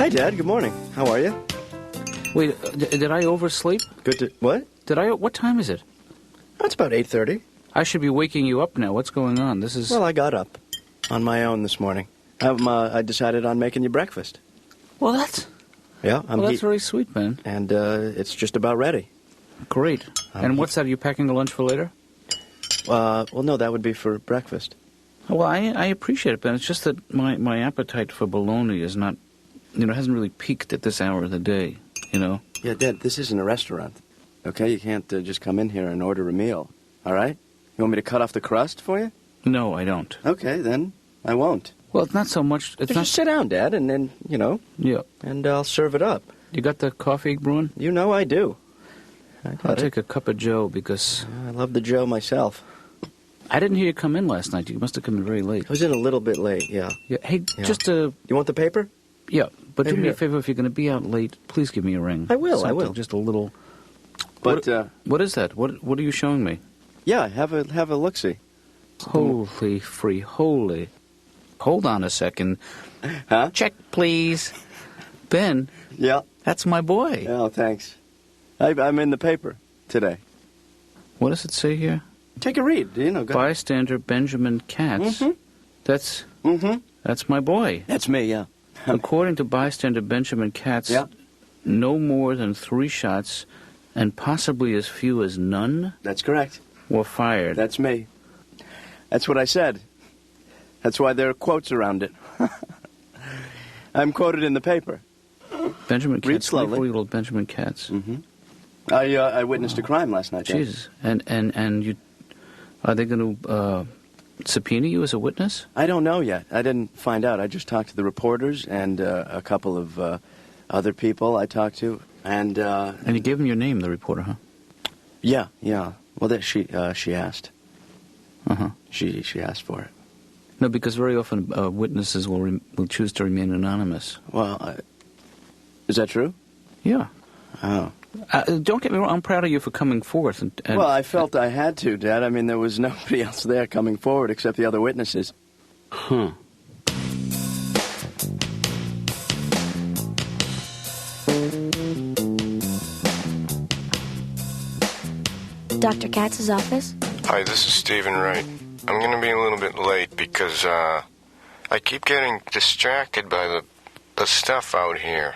Hi, Dad. Good morning. How are you? Wait, did I oversleep? Good to... What? What time is it? Oh, it's about 8:30. I should be waking you up now. What's going on? This is... Well, I got up on my own this morning. I decided on making you breakfast. Well, that's... Yeah, that's very sweet, man. And it's just about ready. Great. And what's that? Are you packing a lunch for later? Well, no, that would be for breakfast. Well, I appreciate it, but it's just that my appetite for bologna is not, hasn't really peaked at this hour of the day, Yeah, Dad, this isn't a restaurant. Okay, you can't just come in here and order a meal, all right? You want me to cut off the crust for you? No, I don't. Okay, then I won't. Well, it's not so much... Just sit down, Dad, and then, Yeah. and I'll serve it up. You got the coffee brewing? You know I do. I'll take a cup of Joe because... I love the Joe myself. I didn't hear you come in last night. You must have come in very late. I was in a little bit late, yeah. Hey, Yeah. just You want the paper? Yeah, but do me a Here. favor. If you're going to be out late, please give me a ring. I will, I Something, will. Just a little... But, What is that? What are you showing me? yeah, have a look-see. Holy free, holy. Hold on a second. Huh? Check, please. Ben, Yeah. that's my boy. Oh, thanks. I'm in the paper today. What does it say here? Take a read, go. Bystander Benjamin Katz. Mhm. That's my boy. That's me, yeah. According to Bystander Benjamin Katz, Yeah. no more than 3 shots and possibly as few as none That's correct. were fired. That's me. That's what I said. That's why there are quotes around it. I'm quoted in the paper. Benjamin Read Katz, slowly. 24-year-old Benjamin Katz. I witnessed a crime last night. Dad. Jesus. And you... Are they going to subpoena you as a witness? I don't know yet. I didn't find out. I just talked to the reporters and a couple of other people I talked to. And And you gave him your name, the reporter, huh? yeah. Well, she asked. Uh-huh. She asked for it. No, because very often witnesses will choose to remain anonymous. Well, is that true? Yeah. Oh. Don't get me wrong, I'm proud of you for coming forth. And Well, I felt I had to, Dad. I mean, there was nobody else there coming forward except the other witnesses. Huh. Dr. Katz's office? Hi, this is Stephen Wright. I'm going to be a little bit late because I keep getting distracted by the stuff out here.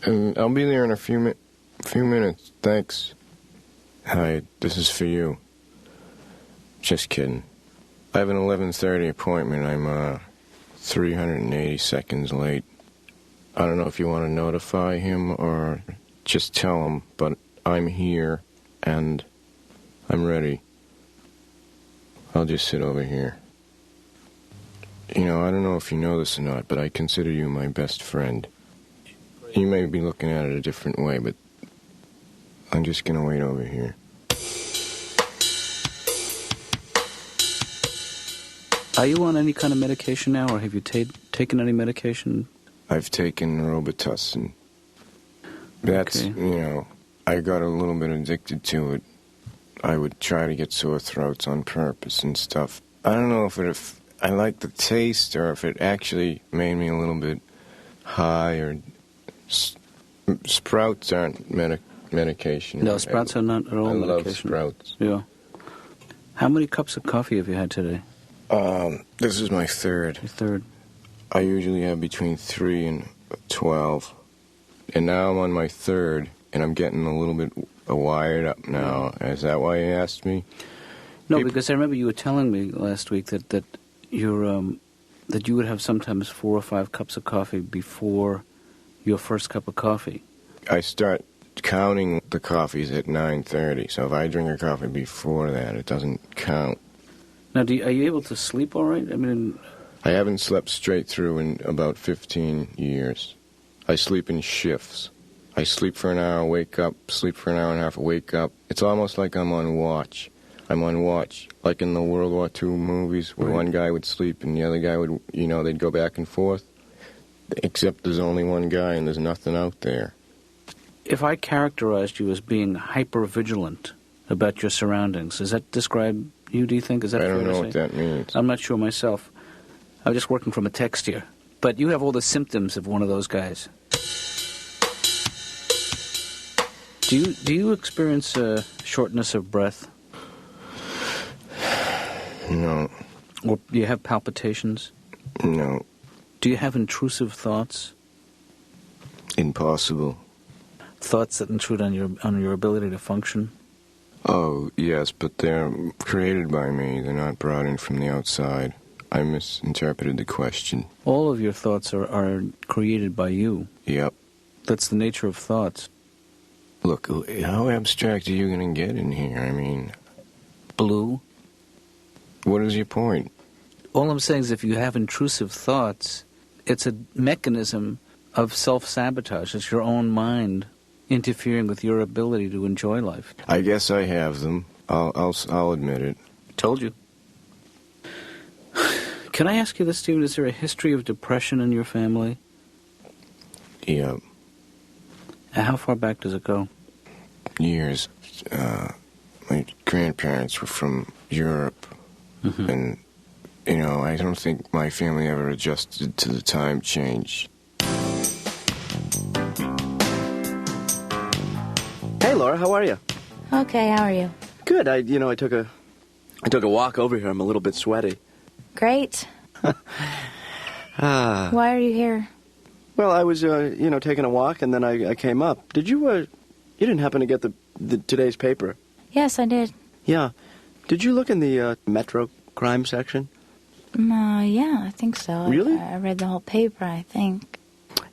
And I'll be there in a few minutes. Thanks. Hi, this is for you. Just kidding. I have an 11:30 appointment. I'm 380 seconds late. I don't know if you want to notify him or just tell him, but I'm here and I'm ready. I'll just sit over here. I don't know if you know this or not, but I consider you my best friend. You may be looking at it a different way, but I'm just going to wait over here. Are you on any kind of medication now, or have you taken any medication? I've taken Robitussin. That's, Okay. I got a little bit addicted to it. I would try to get sore throats on purpose and stuff. I don't know if I like the taste or if it actually made me a little bit high or... Sprouts aren't medication. No, sprouts are not at all I medication. love sprouts. Yeah. How many cups of coffee have you had today? This is my third. Your third. I usually have between 3 and 12. And now I'm on my third, and I'm getting a little bit wired up now. Is that why you asked me? No, because I remember you were telling me last week that you would have sometimes 4 or 5 cups of coffee before your first cup of coffee. I start counting the coffees at 9:30, so if I drink a coffee before that, it doesn't count. Now, are you able to sleep all right? I mean... I haven't slept straight through in about 15 years. I sleep in shifts. I sleep for an hour, wake up, sleep for an hour and a half, wake up. It's almost like I'm on watch. I'm on watch, like in the World War II movies, where one guy would sleep and the other guy would, they'd go back and forth. Except there's only one guy and there's nothing out there. If I characterized you as being hyper-vigilant about your surroundings, does that describe you, do you think? Is that I fair don't to know say? what that means. I'm not sure myself. I'm just working from a text here. But you have all the symptoms of one of those guys. Do you experience shortness of breath? No. Or do you have palpitations? No. Do you have intrusive thoughts? Impossible. Thoughts that intrude on your ability to function? Oh, yes, but they're created by me. They're not brought in from the outside. I misinterpreted the question. All of your thoughts are created by you. Yep. That's the nature of thoughts. Look, how abstract are you going to get in here? I mean... Blue? What is your point? All I'm saying is if you have intrusive thoughts, it's a mechanism of self-sabotage. It's your own mind interfering with your ability to enjoy life. I guess I have them. I'll admit it. Told you. Can I ask you this, Stephen? Is there a history of depression in your family? Yeah. How far back does it go? Years. My grandparents were from Europe. Mm-hmm. And, I don't think my family ever adjusted to the time change. Hey, Laura, how are you? Okay, how are you? Good. I took a walk over here. I'm a little bit sweaty. Great. Why are you here? Well, I was, taking a walk, and then I came up. Did you, you didn't happen to get the today's paper? Yes, I did. Yeah. Did you look in the Metro crime section? Yeah, I think so. Really? I read the whole paper, I think.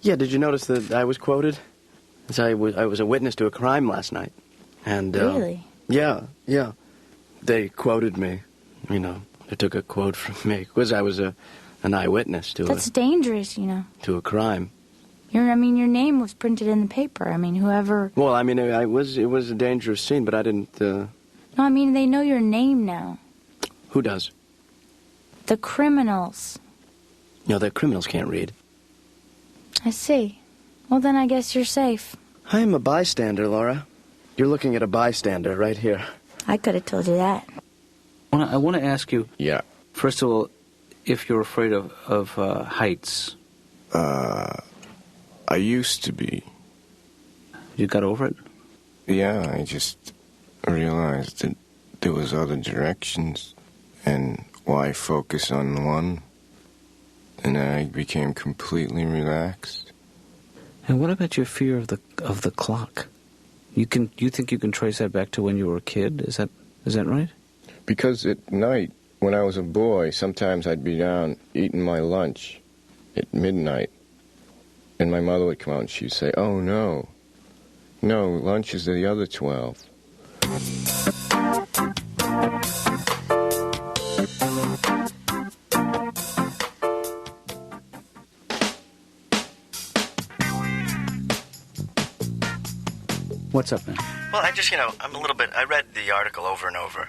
Yeah, did you notice that I was quoted? As I was a witness to a crime last night. And, Really? Yeah. They quoted me, They took a quote from me, because I was an eyewitness to That's dangerous, to a crime. Your name was printed in the paper. Whoever... Well, it was a dangerous scene, but I didn't, No, they know your name now. Who does? The criminals. The criminals can't read. I see. Well, then I guess you're safe. I am a bystander, Laura. You're looking at a bystander right here. I could have told you that. I want to ask you, Yeah. first of all, if you're afraid of heights. I used to be. You got over it? Yeah, I just realized that there was other directions, and why focus on one? And I became completely relaxed. And what about your fear of the clock? You think you can trace that back to when you were a kid? Is that right? Because at night, when I was a boy, sometimes I'd be down eating my lunch at midnight, and my mother would come out and she'd say, "Oh, no, lunch is the other 12. What's up, man? Well, I read the article over and over,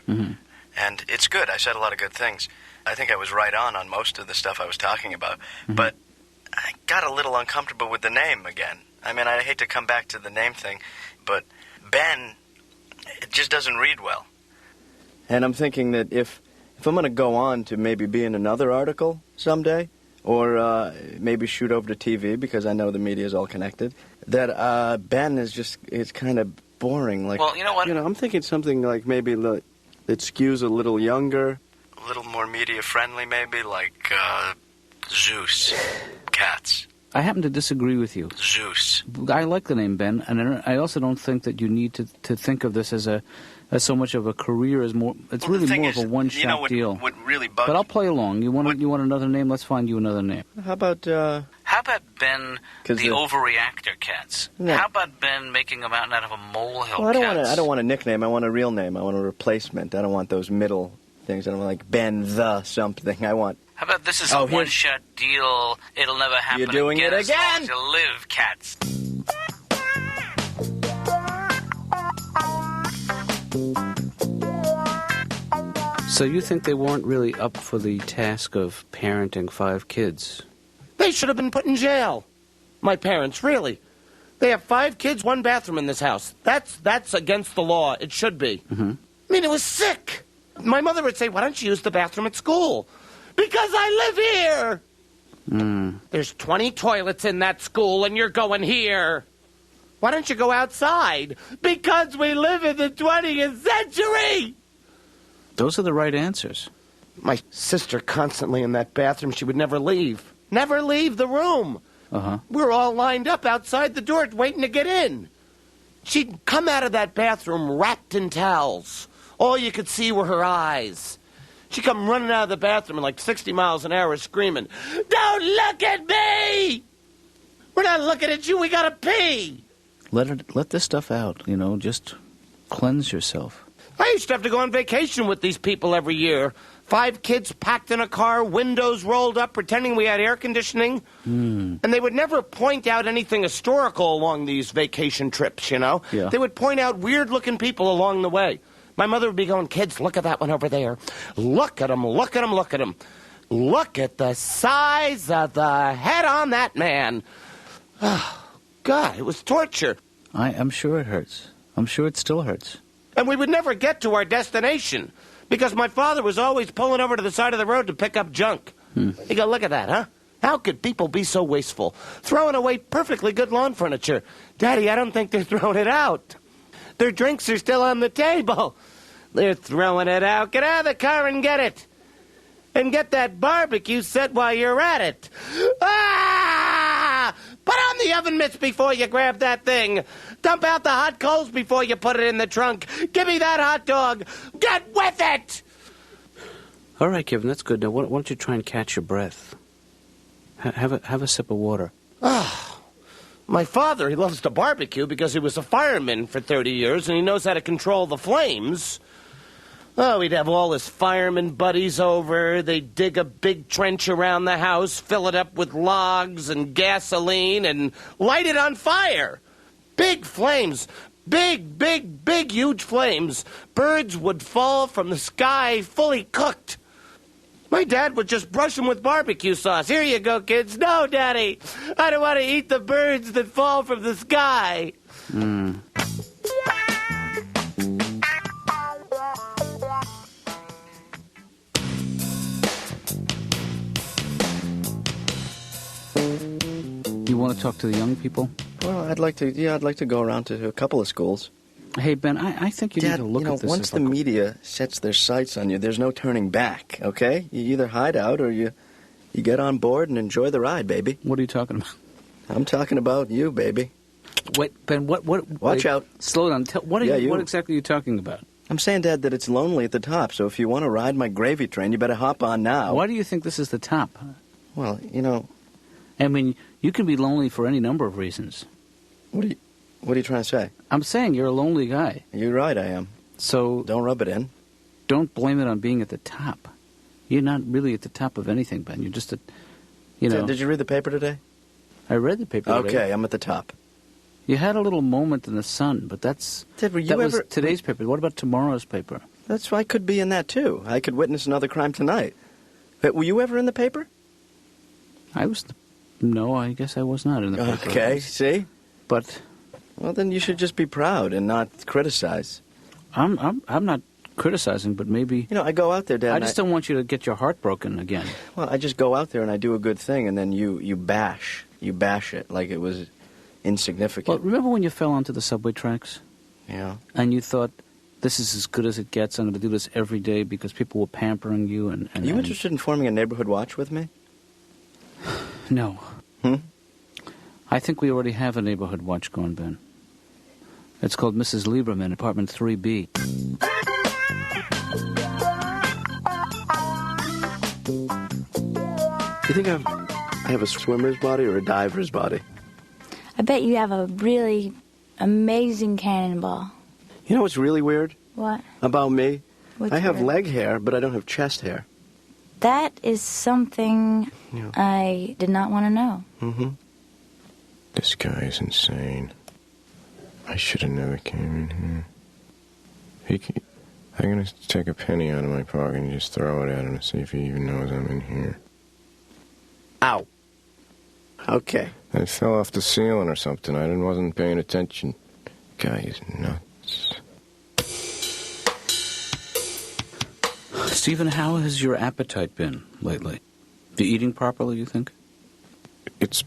and it's good. I said a lot of good things. I think I was right on most of the stuff I was talking about, but I got a little uncomfortable with the name again. I hate to come back to the name thing, but Ben, it just doesn't read well. And I'm thinking that if I'm going to go on to maybe be in another article someday, or maybe shoot over to TV, because I know the media is all connected, that Ben is kind of boring. Like, well, you know what? I'm thinking something like maybe that skews a little younger, a little more media-friendly maybe, like Zeus, Katz. I happen to disagree with you. Zeus. I like the name Ben, and I also don't think that you need to think of this as so much of a career as more. It's really more of a one-shot deal. What really bugs But I'll play along. You want another name? Let's find you another name. How about Ben, the overreactor, Katz? No. How about Ben making a mountain out of a molehill, Well, Katz? I don't want a nickname. I want a real name. I want a replacement. I don't want those middle things. I don't want like Ben the something. I want. How about this is a one-shot deal? It'll never happen You're doing again. it As long again? as you live, Katz. So you think they weren't really up for the task of parenting 5 kids? They should have been put in jail. My parents, really. They have 5 kids, 1 bathroom in this house. That's against the law. It should be. Mm-hmm. It was sick. My mother would say, "Why don't you use the bathroom at school?" Because I live here. There's 20 toilets in that school, and you're going here. Why don't you go outside? Because we live in the 20th century! Those are the right answers. My sister constantly in that bathroom. She would never leave. Never leave the room. Uh-huh. We were all lined up outside the door waiting to get in. She'd come out of that bathroom wrapped in towels. All you could see were her eyes. She'd come running out of the bathroom at like 60 miles an hour screaming, "Don't look at me! We're not looking at you, we gotta pee!" Let this stuff out, just cleanse yourself. I used to have to go on vacation with these people every year. 5 kids packed in a car, windows rolled up, pretending we had air conditioning. And they would never point out anything historical along these vacation trips, Yeah. They would point out weird-looking people along the way. My mother would be going, "Kids, look at that one over there. Look at him, look at him, look at him. Look at the size of the head on that man." Oh, God, it was torture. I'm sure it hurts. I'm sure it still hurts. And we would never get to our destination because my father was always pulling over to the side of the road to pick up junk. He'd go, "Look at that, huh? How could people be so wasteful? Throwing away perfectly good lawn furniture. Daddy, I don't think they're throwing it out. Their drinks are still on the table. They're throwing it out. Get out of the car and get it. And get that barbecue set while you're at it. Ah! Put on the oven mitts before you grab that thing. Dump out the hot coals before you put it in the trunk. Give me that hot dog. Get with it!" All right, Kevin, that's good. Now, why don't you try and catch your breath? Have a sip of water. My father, he loves to barbecue because he was a fireman for 30 years and he knows how to control the flames. Oh, he'd have all his fireman buddies over. They'd dig a big trench around the house, fill it up with logs and gasoline, and light it on fire. Big flames. Big, big, big, huge flames. Birds would fall from the sky fully cooked. My dad would just brush them with barbecue sauce. "Here you go, kids." "No, Daddy, I don't want to eat the birds that fall from the sky." You want to talk to the young people? Well, I'd like to go around to a couple of schools. Hey, Ben, I think you Dad, need to look at this. once the media sets their sights on you, there's no turning back, okay? You either hide out or you get on board and enjoy the ride, baby. What are you talking about? I'm talking about you, baby. Wait, Ben, what? Watch out. Slow down. What you. exactly are you talking about? I'm saying, Dad, that it's lonely at the top, so if you want to ride my gravy train, you better hop on now. Why do you think this is the top? Well, I mean, you can be lonely for any number of reasons. What are you trying to say? I'm saying you're a lonely guy. You're right, I am. So Don't rub it in. don't blame it on being at the top. You're not really at the top of anything, Ben. You're just Did you read the paper today? I read the paper today. Okay, I'm at the top. You had a little moment in the sun, but Dad, was today's paper. What about tomorrow's paper? That's why I could be in that, too. I could witness another crime tonight. But were you ever in the paper? No, I guess I was not in the paper. Okay, see? But Well, then you should just be proud and not criticize. I'm not criticizing, but maybe I go out there, Dad. I just don't want you to get your heart broken again. Well, I just go out there and I do a good thing, and then you bash it like it was insignificant. Well, remember when you fell onto the subway tracks? Yeah. And you thought, this is as good as it gets. I'm going to do this every day because people were pampering you. And Are you interested in forming a neighborhood watch with me? No. I think we already have a neighborhood watch going, Ben. It's called Mrs. Lieberman, apartment 3B. You think I have a swimmer's body or a diver's body? I bet you have a really amazing cannonball. You know what's really weird What? about me? What's I have weird? leg hair, but I don't have chest hair. That is something Yeah. I did not want to know. Mm-hmm. This guy is insane. I should have never came in here. I'm going to take a penny out of my pocket and just throw it at him to see if he even knows I'm in here. Ow. Okay. I fell off the ceiling or something. I wasn't paying attention. Guy is nuts. Stephen, how has your appetite been lately? You eating properly, you think? It's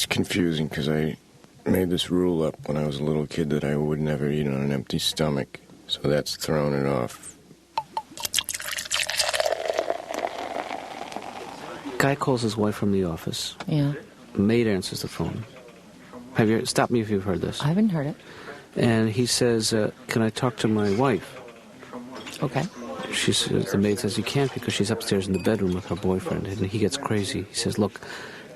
confusing because I made this rule up when I was a little kid that I would never eat on an empty stomach, so that's thrown it off. Guy calls his wife from the office. Yeah. Maid answers the phone. Stop me if you've heard this. I haven't heard it. And he says, can I talk to my wife? Okay. The maid says, you can't because she's upstairs in the bedroom with her boyfriend. And he gets crazy. He says, look,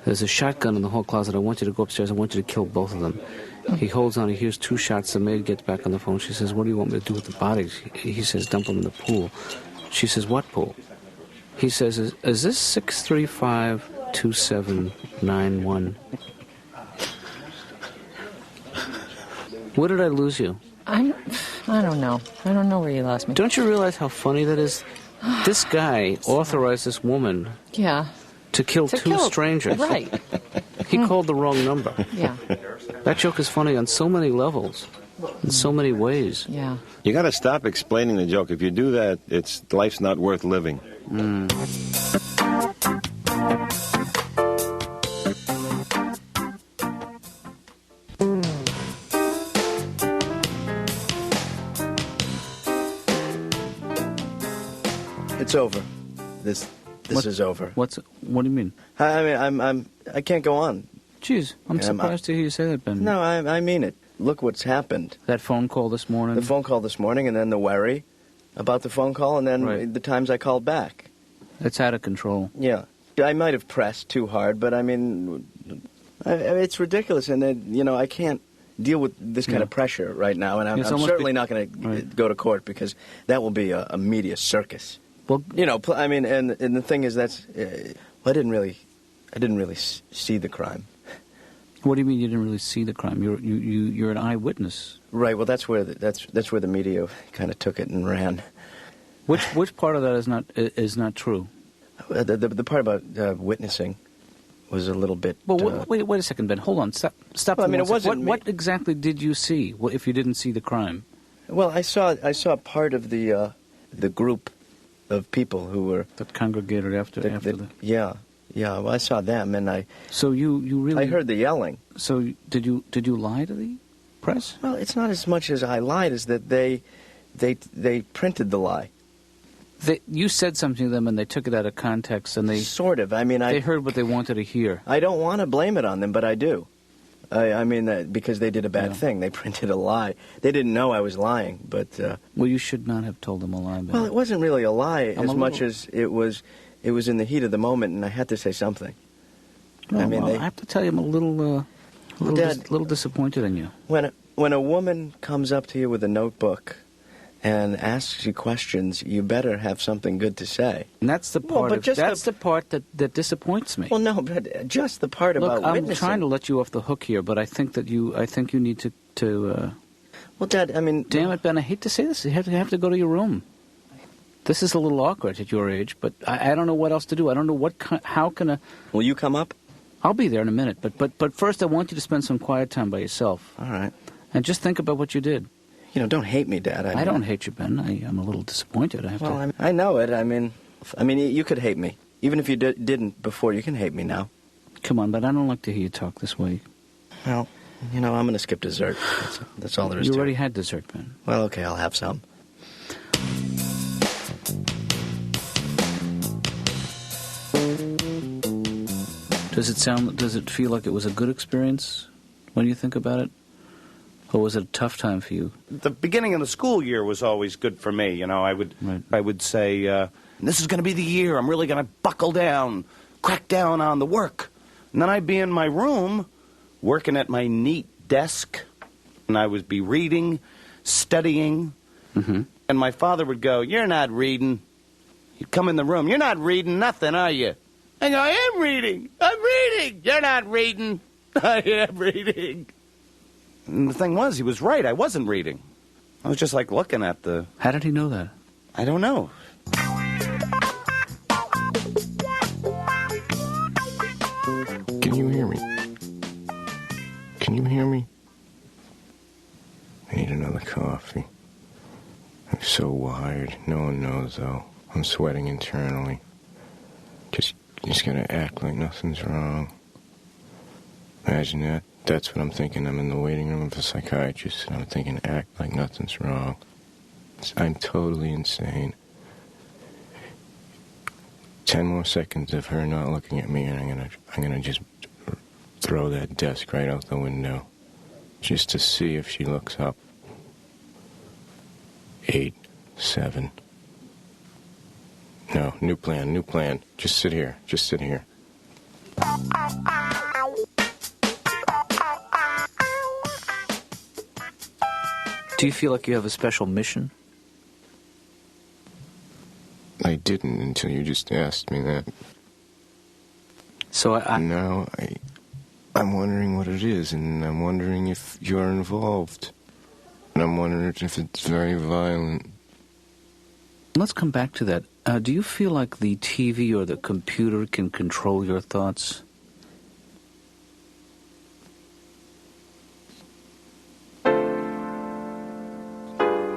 there's a shotgun in the hall closet. I want you to go upstairs. I want you to kill both of them. He holds on. He hears 2 shots. The maid gets back on the phone. She says, what do you want me to do with the bodies? He says, dump them in the pool. She says, what pool? He says, is this 635-2791? Where did I lose you? I don't know. I don't know where you lost me. Don't you realize how funny that is? This guy authorized this woman to kill two strangers. Right. He called the wrong number. Yeah. That joke is funny on so many levels, in so many ways. Yeah. You got to stop explaining the joke. If you do that, life's not worth living. It's over. This is over. What do you mean? I mean, I can't go on. Jeez, I'm surprised to hear you say that, Ben. No, I mean it. Look what's happened. That phone call this morning? The phone call this morning, and then the worry about the phone call, and then the times I called back. It's out of control. Yeah. I might have pressed too hard, but I mean, it's ridiculous, and I can't deal with this kind of pressure right now, and I'm certainly not going to go to court because that will be a media circus. Well, I mean, and the thing is, I didn't really see the crime. What do you mean you didn't really see the crime? You're an eyewitness. Right. Well, that's where the media kind of took it and ran. Which part of that is not true? The part about witnessing was a little bit. Well, wait a second, Ben. Hold on. Stop. Well, I mean, it wasn't. What exactly did you see? If you didn't see the crime? Well, I saw part of the group of people who were that congregated after the. Yeah. Well, I saw them, and I. So you really. I heard the yelling. So did you lie to the press? Well, it's not as much as I lied as that they printed the lie. You said something to them, and they took it out of context, and they sort of. I mean, they heard what they wanted to hear. I don't want to blame it on them, but I do. I mean, because they did a bad thing. They printed a lie. They didn't know I was lying, but. Well, you should not have told them a lie, Ben. Well, it wasn't really a lie much as it was. It was in the heat of the moment, and I had to say something. No, I have to tell you, I'm a little disappointed in you. When a woman comes up to you with a notebook and asks you questions, you better have something good to say. And that's the part. The part that disappoints me. Well, no, but just the part about witnessing. I'm trying to let you off the hook here, but I think you need to. Well, Dad, I mean. Damn it, Ben! I hate to say this. You have to go to your room. This is a little awkward at your age, but I don't know what else to do. I don't know how can a... Will you come up? I'll be there in a minute, but first I want you to spend some quiet time by yourself. All right. And just think about what you did. Don't hate me, Dad. I don't hate you, Ben. I'm a little disappointed. I know it. I mean, you could hate me. Even if you didn't before, you can hate me now. Come on, but I don't like to hear you talk this way. Well, I'm going to skip dessert. That's all there is to it. You already had dessert, Ben. Well, okay, I'll have some. Does it feel like it was a good experience when you think about it? Or was it a tough time for you? The beginning of the school year was always good for me. I would say, this is going to be the year. I'm really going to buckle down, crack down on the work. And then I'd be in my room, working at my neat desk, and I would be reading, studying, and my father would go, "You're not reading." He'd come in the room, "You're not reading nothing, are you?" I go, "I am reading. I'm reading." "You're not reading." "I am reading." And the thing was, he was right. I wasn't reading. I was just like looking at the... How did he know that? I don't know. Can you hear me? Can you hear me? I need another coffee. I'm so wired. No one knows, though. I'm sweating internally. Just You just gotta act like nothing's wrong. Imagine that. That's what I'm thinking. I'm in the waiting room of a psychiatrist, and I'm thinking, act like nothing's wrong. I'm totally insane. 10 more seconds of her not looking at me, and I'm gonna just throw that desk right out the window, just to see if she looks up. 8, 7. No, new plan. Just sit here. Do you feel like you have a special mission? I didn't until you just asked me that. So Now I'm wondering what it is, and I'm wondering if you're involved. And I'm wondering if it's very violent. Let's come back to that. Do you feel like the TV or the computer can control your thoughts?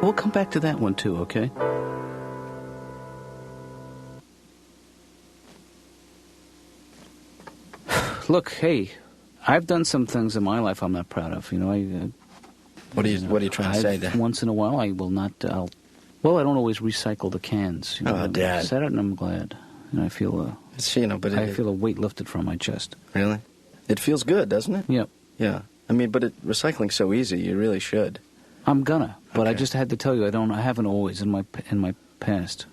We'll come back to that one too, okay? Look, hey, I've done some things in my life I'm not proud of. You know, What are you trying to say there? Once in a while, I will not. I don't always recycle the cans. You know, Oh, Dad. I said it, and I'm glad. And I feel I feel a weight lifted from my chest. Really? It feels good, doesn't it? Yep. Yeah. I mean, but recycling's so easy. You really should. I'm gonna, but Okay. I just had to tell you I haven't always in my past.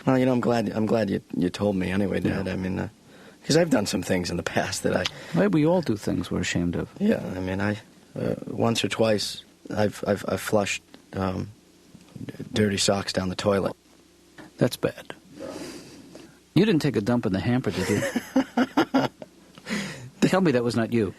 Well, you know, I'm glad you told me anyway, Dad. Yeah. I mean, because I've done some things in the past that Well, we all do things we're ashamed of. Yeah, I mean, once or twice I've flushed dirty socks down the toilet. That's bad. You didn't take a dump in the hamper, did you? Tell me that was not you.